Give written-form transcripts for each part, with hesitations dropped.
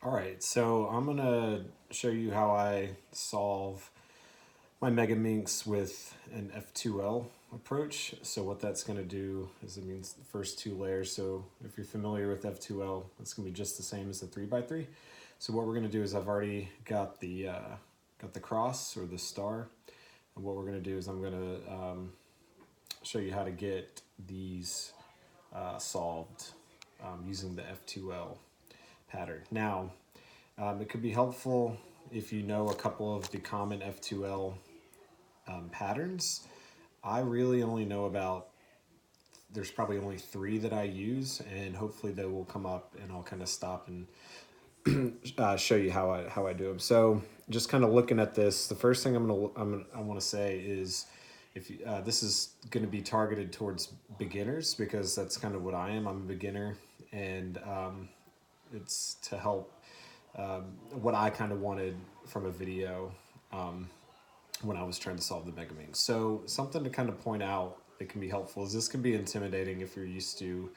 All right, so I'm gonna show you how I solve my Megaminx with an F2L approach. So what that's gonna do is it means the first two layers. So if you're familiar with F2L, it's gonna be just the same as the 3x3. So what we're gonna do is I've already got the cross or the star, and what we're gonna do is I'm gonna show you how to get these solved using the F2L pattern. Now, it could be helpful if you know a couple of the common F2L patterns. I really only know about, there's probably only three that I use, and hopefully they will come up and I'll kind of stop and show you how I do them. So just kind of looking at this, the first thing I want to say is if you, this is going to be targeted towards beginners because that's kind of what I am. I'm a beginner, and it's to help what I kind of wanted from a video when I was trying to solve the Megaminx. So something to kind of point out that can be helpful is this can be intimidating if you're used to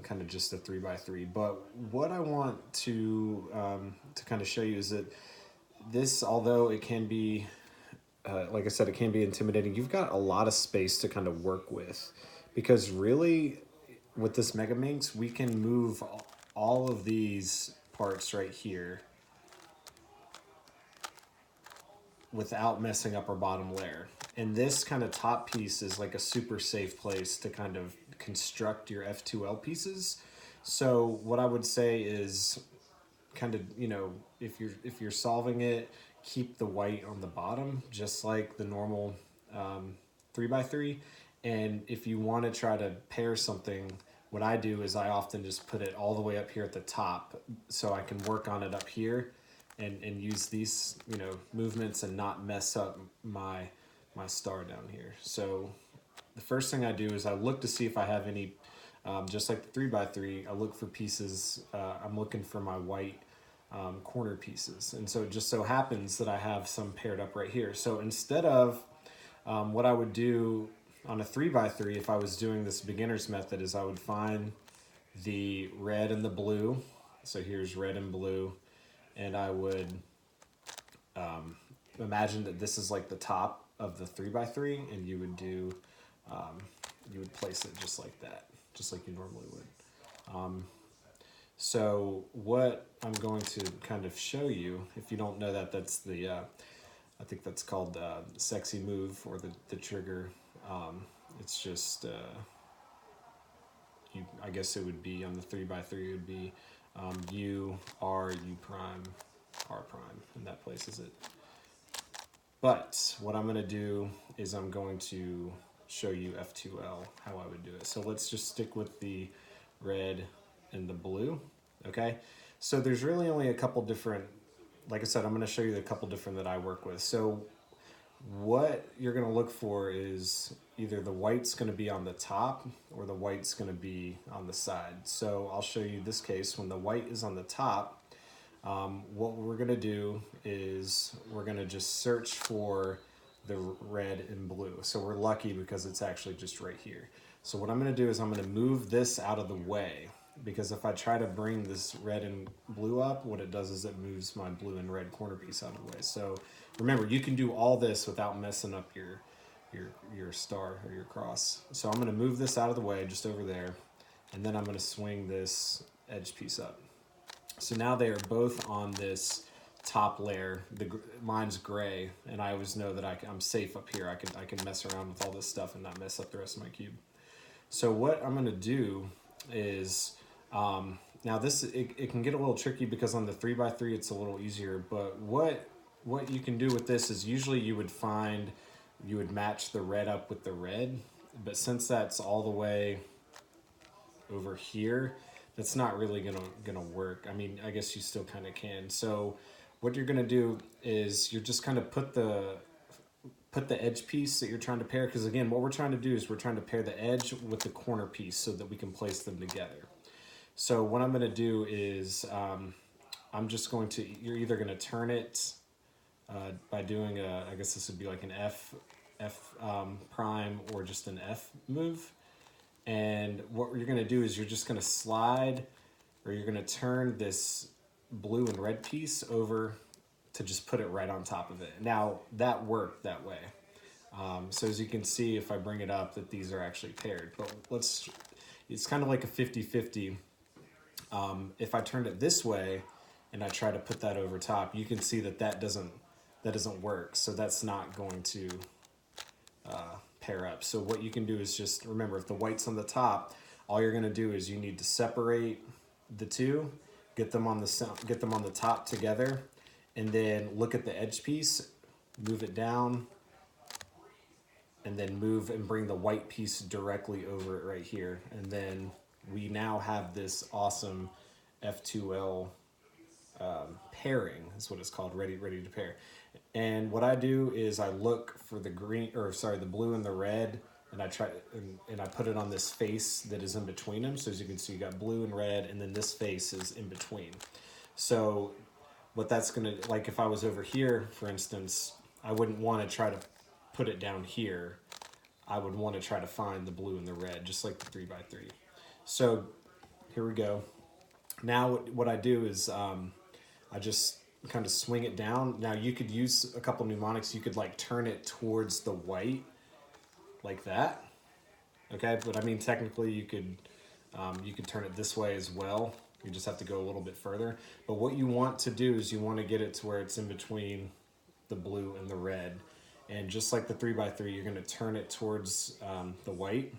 kind of just a 3x3. But what I want to kind of show you is that this, although it can be, like I said, it can be intimidating, you've got a lot of space to kind of work with, because really with this Megaminx, we can move all of these parts right here without messing up our bottom layer. And this kind of top piece is like a super safe place to kind of construct your F2L pieces. So what I would say is kind of, you know, if you're solving it, keep the white on the bottom, just like the normal 3x3. And if you want to try to pair something, what I do is I often just put it all the way up here at the top so I can work on it up here and use these, you know, movements and not mess up my star down here. So the first thing I do is I look to see if I have any, just like the 3x3, I look for pieces, I'm looking for my white corner pieces. And so it just so happens that I have some paired up right here. So instead of what I would do on a 3x3, if I was doing this beginner's method, is I would find the red and the blue. So here's red and blue. And I would imagine that this is like the top of the 3x3, and you would do, you would place it just like that, just like you normally would. So what I'm going to kind of show you, if you don't know that, that's the, I think that's called sexy move, or the trigger. It's just, I guess it would be on the 3x3, it would be U, R, U prime, R prime, and that places it. But what I'm going to do is I'm going to show you F2L, how I would do it. So let's just stick with the red and the blue, okay? So there's really only a couple different, like I said, I'm going to show you the couple different that I work with. So what you're going to look for is either the white's going to be on the top or the white's going to be on the side. So I'll show you this case when the white is on the top. What we're going to do is we're going to just search for the red and blue. So we're lucky because it's actually just right here. So what I'm going to do is I'm going to move this out of the way, because if I try to bring this red and blue up, what it does is it moves my blue and red corner piece out of the way. So remember, you can do all this without messing up your star or your cross. So I'm going to move this out of the way just over there, and then I'm going to swing this edge piece up. So now they are both on this top layer. Mine's gray, and I always know that I'm safe up here. I can mess around with all this stuff and not mess up the rest of my cube. So what I'm going to do is, now this, it can get a little tricky because on the 3x3 it's a little easier, but what you can do with this is usually you would match the red up with the red, but since that's all the way over here, that's not really gonna work. I mean, I guess you still kind of can. So what you're gonna do is you're just kind of put the edge piece that you're trying to pair, because again, what we're trying to do is we're trying to pair the edge with the corner piece so that we can place them together. So what I'm gonna do is I'm just going to, you're either gonna turn it by doing I guess this would be like an F prime or just an F move. And what you're going to do is you're just going to slide, or you're going to turn this blue and red piece over to just put it right on top of it. Now that worked that way. So as you can see, if I bring it up, that these are actually paired, but it's kind of like a 50-50. If I turned it this way and I try to put that over top, you can see that that doesn't work. So that's not going to pair up. So what you can do is just remember, if the white's on the top, all you're going to do is you need to separate the two, get them on the top together, and then look at the edge piece, move it down, and then move and bring the white piece directly over it right here. And then we now have this awesome F2L pairing, is what it's called, ready to pair. And what I do is I look for the the blue and the red, and I try and I put it on this face that is in between them. So as you can see, you got blue and red, and then this face is in between. So what that's gonna, like if I was over here, for instance, I wouldn't want to try to put it down here. I would want to try to find the blue and the red, just like the 3x3. So here we go. Now what I do is I just kind of swing it down. Now you could use a couple mnemonics. You could like turn it towards the white like that. Okay, but I mean technically you could turn it this way as well. You just have to go a little bit further. But what you want to do is you want to get it to where it's in between the blue and the red. And just like the 3x3, you're going to turn it towards the white.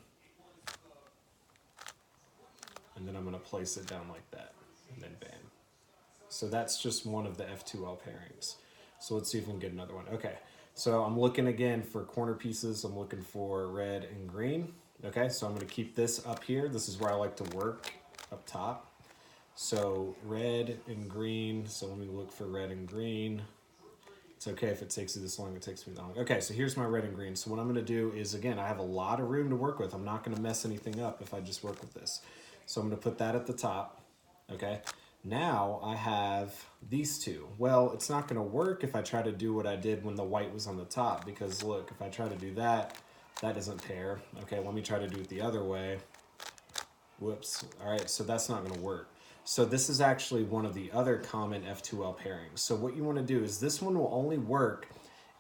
And then I'm going to place it down like that. And then bam. So that's just one of the F2L pairings. So let's see if we can get another one. Okay, so I'm looking again for corner pieces. I'm looking for red and green. Okay, so I'm going to keep this up here. This is where I like to work, up top. So red and green. So let me look for red and green. It's okay if it takes you this long, it takes me that long. Okay, so here's my red and green. So what I'm gonna do is, again, I have a lot of room to work with. I'm not gonna mess anything up if I just work with this. So I'm gonna put that at the top, okay? Now I have these two. Well, it's not gonna work if I try to do what I did when the white was on the top, because look, if I try to do that, that doesn't pair. Okay, let me try to do it the other way. Whoops, all right, so that's not gonna work. So this is actually one of the other common F2L pairings. So what you want to do is this one will only work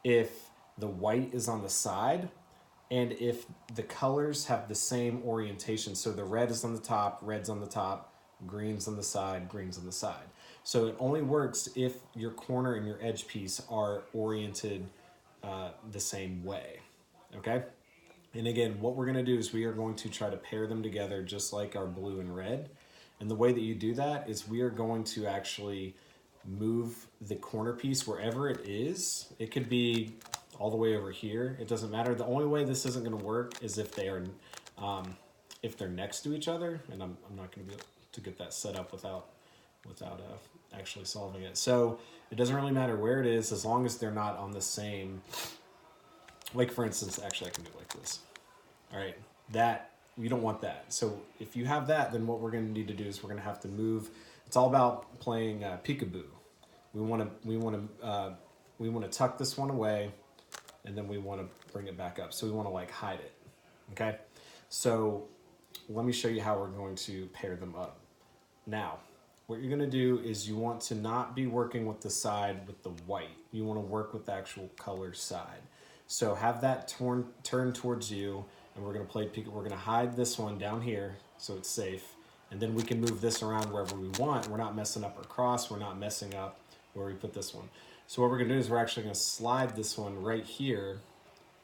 if the white is on the side and if the colors have the same orientation. So the red is on the top, red's on the top, green's on the side, green's on the side. So it only works if your corner and your edge piece are oriented the same way, okay? And again, what we're going to do is we are going to try to pair them together just like our blue and red. And the way that you do that is we are going to actually move the corner piece wherever it is. It could be all the way over here. It doesn't matter. The only way this isn't going to work is if they are, if they're next to each other. And I'm not going to be able to get that set up without actually solving it. So it doesn't really matter where it is as long as they're not on the same. Like for instance, actually I can do it like this. All right, that. You don't want that. So if you have that, then what we're going to need to do is we're going to have to move. It's all about playing peekaboo. We want to tuck this one away, and then we want to bring it back up. So we want to like hide it. Okay. So let me show you how we're going to pair them up. Now, what you're going to do is you want to not be working with the side with the white. You want to work with the actual color side. So have that turn towards you. And we're going to play peek. We're going to hide this one down here so it's safe. And then we can move this around wherever we want. We're not messing up our cross. We're not messing up where we put this one. So what we're going to do is we're actually going to slide this one right here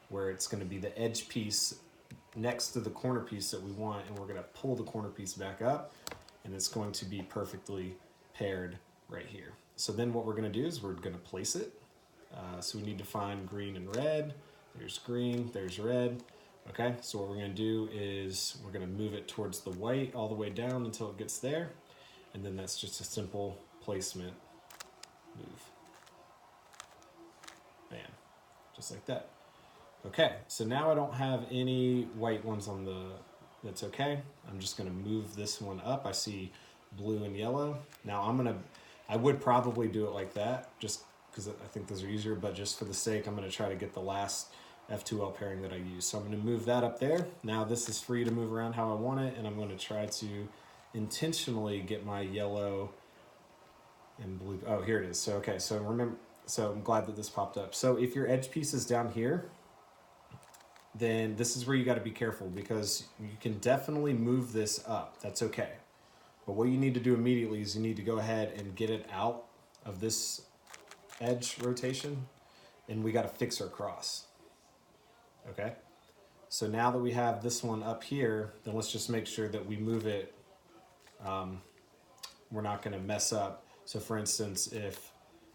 where it's going to be the edge piece next to the corner piece that we want. And we're going to pull the corner piece back up. And it's going to be perfectly paired right here. So then what we're going to do is we're going to place it. So we need to find green and red. There's green, there's red. Okay, so what we're going to do is we're going to move it towards the white all the way down until it gets there. And then that's just a simple placement move. Bam, just like that. Okay, so now I don't have any white ones on the, that's okay. I'm just going to move this one up. I see blue and yellow. Now I would probably do it like that just because I think those are easier, but just for the sake, I'm going to try to get the last F2L pairing that I use. So I'm going to move that up there. Now this is free to move around how I want it, and I'm going to try to intentionally get my yellow and blue. Oh, here it is. So, okay, so remember, so I'm glad that this popped up. So if your edge piece is down here, then this is where you got to be careful, because you can definitely move this up. That's okay. But what you need to do immediately is you need to go ahead and get it out of this edge rotation, and we got to fix our cross. Okay? So now that we have this one up here, then let's just make sure that we move it. We're not going to mess up. So for instance, if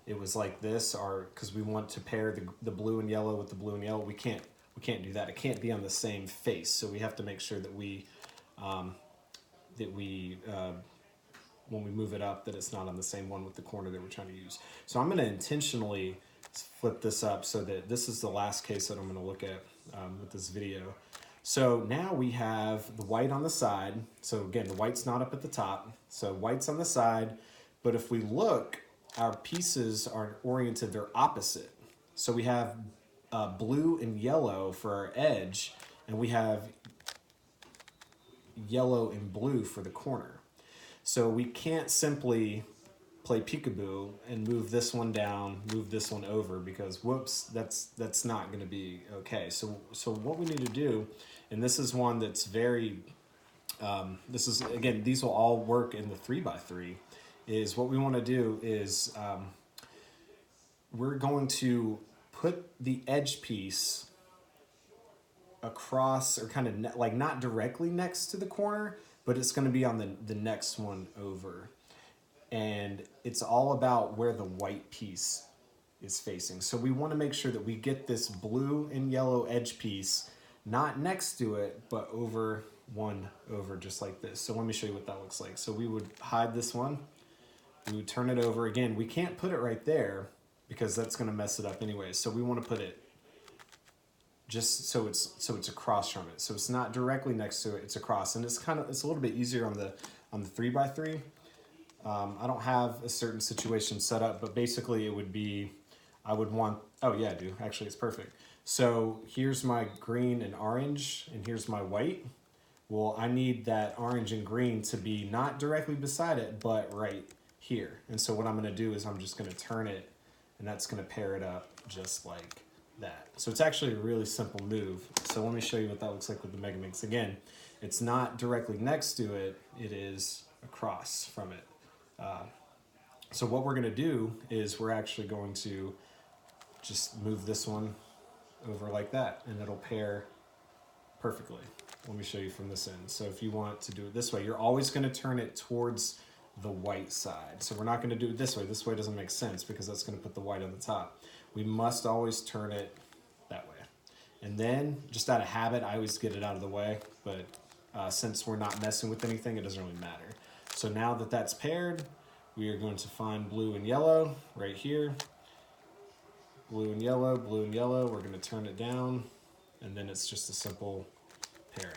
it was like this, or because we want to pair the blue and yellow with the blue and yellow, we can't do that. It can't be on the same face. So we have to make sure that when we move it up, that it's not on the same one with the corner that we're trying to use. So I'm going to intentionally flip this up so that this is the last case that I'm going to look at with this video. So now we have the white on the side. So again, the white's not up at the top. So white's on the side. But if we look, our pieces are oriented, they're opposite. So we have blue and yellow for our edge, and we have yellow and blue for the corner. So we can't simply play peekaboo and move this one down, move this one over, because whoops, that's not going to be okay. So what we need to do, and this is one that's very, this is, again, these will all work in the 3x3, is what we want to do is we're going to put the edge piece across, or kind of like not directly next to the corner, but it's going to be on the next one over. And it's all about where the white piece is facing. So we want to make sure that we get this blue and yellow edge piece not next to it, but over just like this. So let me show you what that looks like. So we would hide this one, we would turn it over. Again, we can't put it right there because that's going to mess it up anyway. So we want to put it just so it's across from it. So it's not directly next to it, it's across. And it's a little bit easier on the 3x3. I don't have a certain situation set up, but basically it would be, I would want, oh yeah, I do. Actually, it's perfect. So here's my green and orange, and here's my white. Well, I need that orange and green to be not directly beside it, but right here. And so what I'm gonna do is I'm just gonna turn it, and that's gonna pair it up just like that. So it's actually a really simple move. So let me show you what that looks like with the Megaminx. Again, it's not directly next to it, it is across from it. So what we're going to do is we're actually going to just move this one over like that, and it'll pair perfectly. Let me show you from this end. So if you want to do it this way, you're always going to turn it towards the white side. So we're not going to do it this way. This way doesn't make sense because that's going to put the white on the top. We must always turn it that way. And then, just out of habit, I always get it out of the way, but since we're not messing with anything, it doesn't really matter. So now that that's paired, we are going to find blue and yellow right here. Blue and yellow, blue and yellow. We're going to turn it down, and then it's just a simple pairing.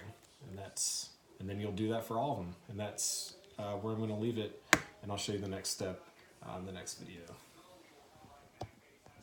And then you'll do that for all of them. And that's where I'm going to leave it, and I'll show you the next step in the next video.